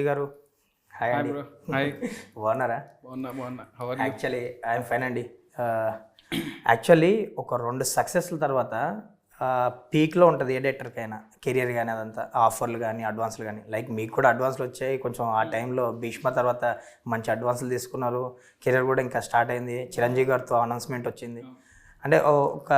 చిరంజీవి గారు. హాయ్ అండి. Bro. Hi. బాగున్నారా? బాగున్నా. యాక్చువల్లీ ఐఎమ్ ఫైన్ అండి. యాక్చువల్లీ ఒక 2 సక్సెస్ల తర్వాత పీక్లో ఉంటుంది ఏ డైరెక్టర్కైనా, కెరియర్ కానీ అదంతా, ఆఫర్లు కానీ అడ్వాన్స్లు కానీ. లైక్ మీకు కూడా అడ్వాన్స్లు వచ్చాయి కొంచెం ఆ టైంలో. భీష్మ తర్వాత మంచి అడ్వాన్స్లు తీసుకున్నారు, కెరియర్ కూడా ఇంకా స్టార్ట్ అయింది. చిరంజీవి గారితో అనౌన్స్మెంట్ వచ్చింది. అంటే ఒక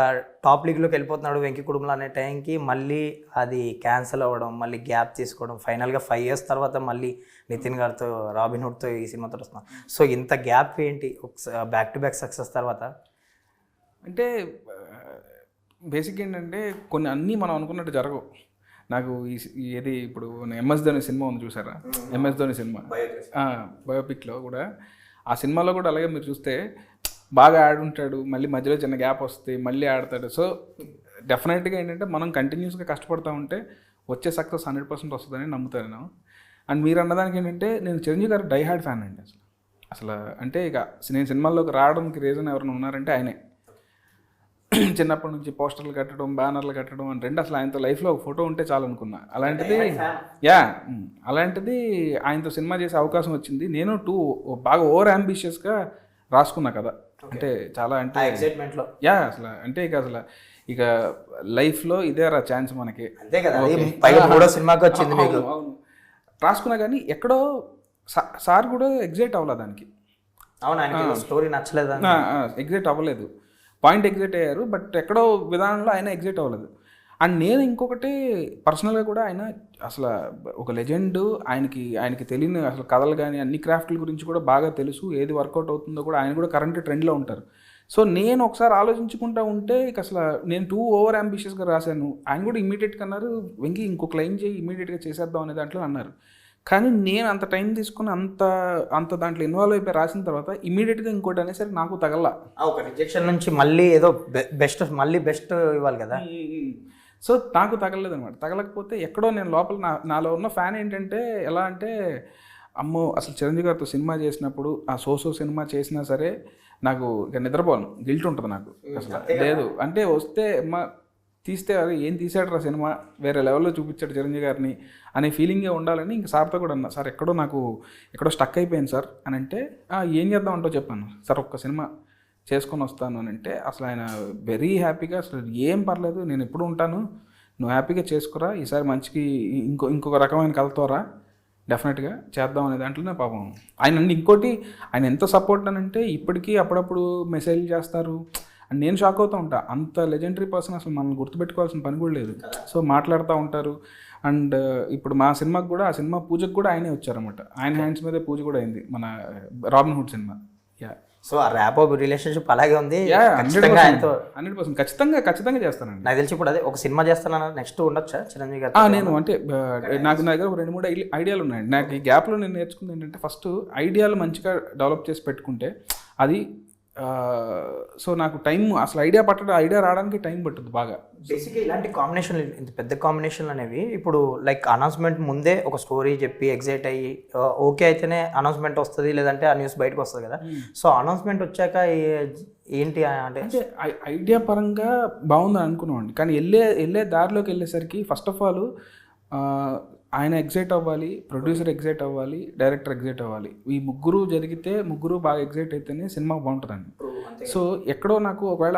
టాప్ లీగ్లోకి వెళ్ళిపోతున్నాడు వెంకీ కుటుంబం అనే టైంకి మళ్ళీ అది క్యాన్సిల్ అవ్వడం, మళ్ళీ గ్యాప్ తీసుకోవడం, ఫైనల్గా 5 years తర్వాత మళ్ళీ నితిన్ గారితో రాబిన్హుడ్తో ఈ సినిమాతో వస్తున్నాం. సో ఇంత గ్యాప్ ఏంటి బ్యాక్ టు బ్యాక్ సక్సెస్ తర్వాత? అంటే బేసిక్ ఏంటంటే కొన్ని అన్నీ మనం అనుకున్నట్టు జరగవు. నాకు ఏది ఇప్పుడు ఎంఎస్ ధోని సినిమా ఉంది చూసారా? ఎంఎస్ ధోని సినిమా బయోపిక్లో కూడా, ఆ సినిమాలో కూడా అలాగే మీరు చూస్తే బాగా ఆడుంటాడు, మళ్ళీ మధ్యలో చిన్న గ్యాప్ వస్తే మళ్ళీ ఆడతాడు. సో డెఫినెట్గా ఏంటంటే మనం కంటిన్యూస్గా కష్టపడతా ఉంటే వచ్చే సక్సెస్ 100% వస్తుందని నమ్ముతాను నేను. అండ్ మీరు అన్నదానికి ఏంటంటే నేను చిరంజీవి గారు డై హార్డ్ ఫ్యాన్ అండి. అసలు అంటే ఇక నేను సినిమాల్లోకి రావడానికి రీజన్ ఎవరైనా ఉన్నారంటే ఆయనే. చిన్నప్పటి నుంచి పోస్టర్లు కట్టడం, బ్యానర్లు కట్టడం అని రెండు, అసలు ఆయనతో లైఫ్లో ఒక ఫోటో ఉంటే చాలు అనుకున్నా. అలాంటిది ఆయనతో సినిమా చేసే అవకాశం వచ్చింది. నేను బాగా ఓవర్ అంబిషియస్గా రాసుకున్నా కదా. అంటే చాలా అంటే ఎక్సైట్మెంట్లో అసలు అంటే ఇక లైఫ్లో ఇదే రా ఛాన్స్ మనకి. అంతే కదా, పైగా సినిమాకి వచ్చింది మీకు. అవును, రాసుకున్నా కానీ ఎక్కడో సార్ కూడా ఎగ్జైట్ అవ్వలేదు దానికి. అవును, స్టోరీ నచ్చలేదా? ఎగ్జైట్ అవ్వలేదు. పాయింట్ ఎగ్జైట్ అయ్యారు, బట్ ఎక్కడో విధానంలో ఆయన ఎగ్జైట్ అవ్వలేదు. అండ్ నేను ఇంకొకటి పర్సనల్గా కూడా ఆయన అసలు ఒక లెజెండ్. ఆయనకి తెలియని అసలు కథలు కానీ అన్ని క్రాఫ్ట్ల గురించి కూడా బాగా తెలుసు. ఏది వర్కౌట్ అవుతుందో కూడా ఆయన కూడా కరెంట్ ట్రెండ్లో ఉంటారు. సో నేను ఒకసారి ఆలోచించుకుంటా ఉంటే ఇక అసలు నేను ఓవర్ అంబిషియస్గా రాశాను. ఆయన కూడా ఇమీడియట్గా అన్నారు, వెంకీ ఇంకొక లైన్ చేయి, ఇమీడియట్గా చేసేద్దాం అనే దాంట్లో అన్నారు. కానీ నేను అంత టైం తీసుకుని అంత దాంట్లో ఇన్వాల్వ్ అయిపోయి రాసిన తర్వాత ఇమీడియట్గా ఇంకోటి అనేసరికి నాకు తగల. ఒక రిజెక్షన్ నుంచి మళ్ళీ ఏదో బెస్ట్ ఇవ్వాలి కదా. సో నాకు తగలలేదు అనమాట. తగలకపోతే ఎక్కడో నేను లోపల నాలో ఉన్న ఫ్యాన్ ఏంటంటే ఎలా అంటే, అమ్మో అసలు చిరంజీవి గారితో సినిమా చేసినప్పుడు ఆ సినిమా చేసినా సరే నాకు ఇక నిద్రపోను, గిల్ట్ ఉంటుంది నాకు. అసలు లేదు అంటే వస్తే తీస్తే అది ఏం తీసాడు సినిమా, వేరే లెవెల్లో చూపించాడు చిరంజీవి గారిని అనే ఫీలింగే ఉండాలని ఇంక సార్తో కూడా అన్నా. సార్ ఎక్కడో స్టక్ అయిపోయింది సార్ అని అంటే, ఏం చేద్దాం అంటో చెప్పాను. సార్ ఒక్క సినిమా చేసుకొని వస్తాను అని అంటే అసలు ఆయన వెరీ హ్యాపీగా, అసలు ఏం పర్లేదు నేను ఎప్పుడు ఉంటాను, నువ్వు హ్యాపీగా చేసుకురా, ఈసారి మంచికి ఇంకొక రకమైన కలుతోరా, డెఫినెట్గా చేద్దాం అనే దాంట్లోనే పాపం ఆయన. ఇంకోటి ఆయన ఎంత సపోర్ట్ అని అంటే ఇప్పటికీ అప్పుడప్పుడు మెసేజ్ చేస్తారు. అండ్ నేను షాక్ అవుతూ ఉంటా, అంత లెజెండరీ పర్సన్ అసలు మనల్ని గుర్తుపెట్టుకోవాల్సిన పని కూడా లేదు. సో మాట్లాడుతూ ఉంటారు. అండ్ ఇప్పుడు మా సినిమాకి కూడా, ఆ సినిమా పూజకు కూడా ఆయనే వచ్చారన్నమాట. ఆయన హ్యాండ్స్ మీదే పూజ కూడా అయింది మన రాబిన్హుడ్ సినిమా. సో ఆ ర్యాప్ రిలేషన్షిప్ అలాగే ఉంది. 100% ఖచ్చితంగా చేస్తానండి. నాకు తెలిసి ఇప్పుడు అదే ఒక సినిమా చేస్తాను నెక్స్ట్ ఉండొచ్చా చిరంజీవి గారు? నేను అంటే నా దగ్గర 2-3 ఐడియాలు ఉన్నాయండి. నాకు ఈ గ్యాప్లో నేను నేర్చుకుంది ఏంటంటే, ఫస్ట్ ఐడియాలు మంచిగా డెవలప్ చేసి పెట్టుకుంటే అది సో నాకు టైం అసలు ఐడియా రావడానికి టైం పట్టుద్ది బాగా. బేసిక్గా ఇలాంటి కాంబినేషన్లు, ఇంత పెద్ద కాంబినేషన్లు అనేవి ఇప్పుడు లైక్ అనౌన్స్మెంట్ ముందే ఒక స్టోరీ చెప్పి ఎగ్జైట్ అయ్యి ఓకే అయితేనే అనౌన్స్మెంట్ వస్తుంది, లేదంటే ఆ న్యూస్ బయటకు వస్తుంది కదా. సో అనౌన్స్మెంట్ వచ్చాక ఏంటి అంటే ఐడియా పరంగా బాగుందని అనుకున్నామండి. కానీ వెళ్ళే దారిలోకి వెళ్ళేసరికి ఫస్ట్ ఆఫ్ ఆల్ ఆయన ఎగ్జైట్ అవ్వాలి, ప్రొడ్యూసర్ ఎగ్జైట్ అవ్వాలి, డైరెక్టర్ ఎగ్జైట్ అవ్వాలి. ఈ ముగ్గురు బాగా ఎగ్జైట్ అయితేనే సినిమా బాగుంటుందండి. సో ఎక్కడో నాకు ఒకవేళ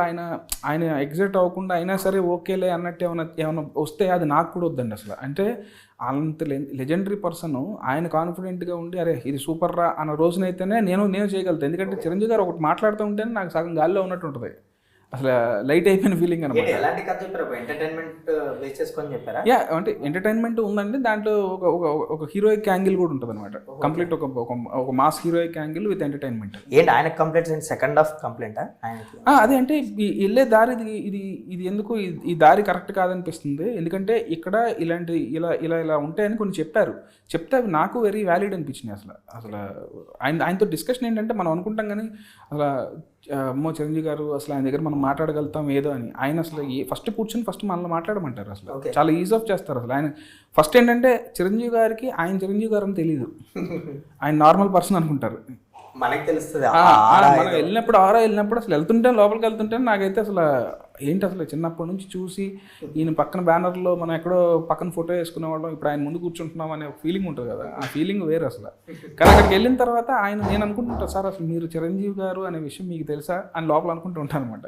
ఆయన ఎగ్జైట్ అవ్వకుండా అయినా సరే ఓకేలే అన్నట్టు ఏమైనా వస్తే అది నాకు కూడా వద్దండి అసలు. అంటే అంత లెజెండరీ పర్సన్ ఆయన కాన్ఫిడెంట్గా ఉండి అరే ఇది సూపర్ రా అన్న రోజునైతేనే నేను చేయగలుగుతాను. ఎందుకంటే చిరంజీవి గారు ఒకటి మాట్లాడుతూ ఉంటేనే నాకు సగం గాల్లో ఉన్నట్టు ఉంటుంది. అసలు లైట్ అయిపోయిన ఫీలింగ్ అనమాట. అంటే ఎంటర్టైన్మెంట్ ఉందండి దాంట్లో. ఒక హీరోయిక్ యాంగిల్ కూడా ఉంటుంది అనమాట. కంప్లీట్ ఒక mass heroic angle with entertainment. ఏంటి ఆయన కంప్లైంట్స్ సెకండ్ హాఫ్ కంప్లైంట్? అదే అంటే వెళ్ళే దారి ఇది ఎందుకు ఈ దారి కరెక్ట్ కాదనిపిస్తుంది. ఎందుకంటే ఇక్కడ ఇలా ఉంటాయని కొన్ని చెప్తే అవి నాకు వెరీ వ్యాలిడ్ అనిపించినాయి. అసలు ఆయనతో డిస్కషన్ ఏంటంటే, మనం అనుకుంటాం కానీ అసలు అమ్మో చిరంజీవి గారు అసలు ఆయన దగ్గర మనం మాట్లాడగలుగుతాం ఏదో అని. ఆయన అసలు ఫస్ట్ కూర్చొని మనల్ని మాట్లాడమంటారు. అసలు చాలా ఈజ్ ఆఫ్ చేస్తారు. అసలు ఆయన ఫస్ట్ ఏంటంటే చిరంజీవి గారికి ఆయన చిరంజీవి గారు అని తెలియదు, ఆయన నార్మల్ పర్సన్ అనుకుంటారు. మనకి తెలుస్తుంది మనం వెళ్ళినప్పుడు ఆరా వెళ్ళినప్పుడు అసలు లోపలికి వెళ్తుంటే నాకైతే అసలు ఏంటి అసలు చిన్నప్పటి నుంచి చూసి ఈయన పక్కన బ్యానర్లో మనం ఎక్కడో పక్కన ఫోటో వేసుకునేవాళ్ళం, ఇప్పుడు ఆయన ముందు కూర్చుంటున్నాం అనే ఫీలింగ్ ఉంటుంది కదా, ఆ ఫీలింగ్ వేరు అసలు. కానీ అక్కడికి వెళ్ళిన తర్వాత నేను అనుకుంటుంటాను సార్ అసలు మీరు చిరంజీవి గారు అనే విషయం మీకు తెలుసా అని లోపల అనుకుంటూ ఉంటాను అనమాట.